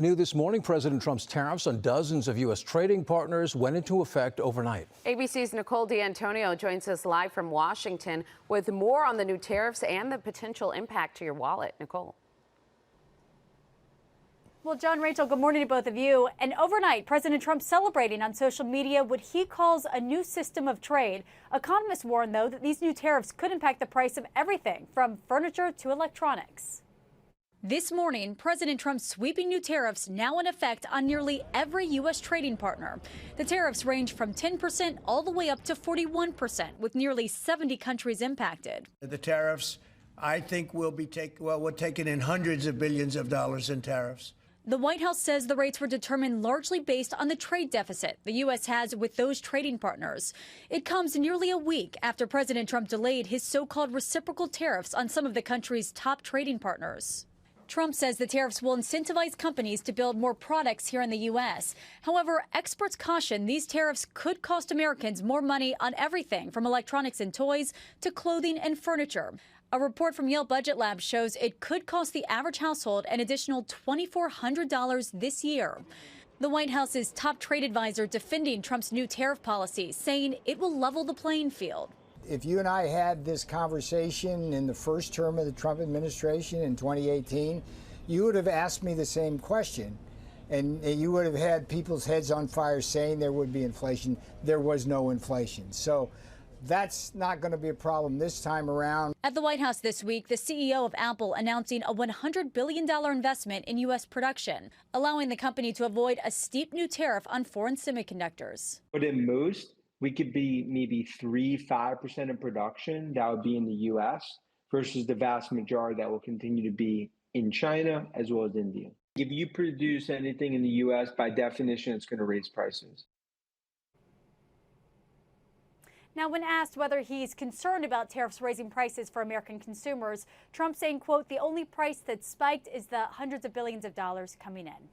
New this morning, President Trump's tariffs on dozens of U.S. trading partners went into effect overnight. ABC's Nicole D'Antonio joins us live from Washington with more on the new tariffs and the potential impact to your wallet. Nicole. Well, John, Rachel, good morning to both of you. And overnight, President Trump celebrating on social media what he calls a new system of trade. Economists warn, though, that these new tariffs could impact the price of everything from furniture to electronics. This morning, President Trump's sweeping new tariffs now in effect on nearly every U.S. trading partner. The tariffs range from 10% all the way up to 41%, with nearly 70 countries impacted. The tariffs, I think, we're taking in hundreds of billions of dollars in tariffs. The White House says the rates were determined largely based on the trade deficit the U.S. has with those trading partners. It comes nearly a week after President Trump delayed his so-called reciprocal tariffs on some of the country's top trading partners. Trump says the tariffs will incentivize companies to build more products here in the U.S. However, experts caution these tariffs could cost Americans more money on everything from electronics and toys to clothing and furniture. A report from Yale Budget Lab shows it could cost the average household an additional $2,400 this year. The White House's top trade advisor defending Trump's new tariff policy, saying it will level the playing field. If you and I had this conversation in the first term of the Trump administration in 2018, you would have asked me the same question, and you would have had people's heads on fire saying there would be inflation. There was no inflation. So that's not going to be a problem this time around. At the White House this week, the CEO of Apple announcing a $100 billion investment in U.S. production, allowing the company to avoid a steep new tariff on foreign semiconductors. But at most, we could be maybe 3-5% of production that would be in the U.S. versus the vast majority that will continue to be in China as well as India. If you produce anything in the U.S., by definition, it's going to raise prices. Now, when asked whether he's concerned about tariffs raising prices for American consumers, Trump saying, quote, the only price that spiked is the hundreds of billions of dollars coming in.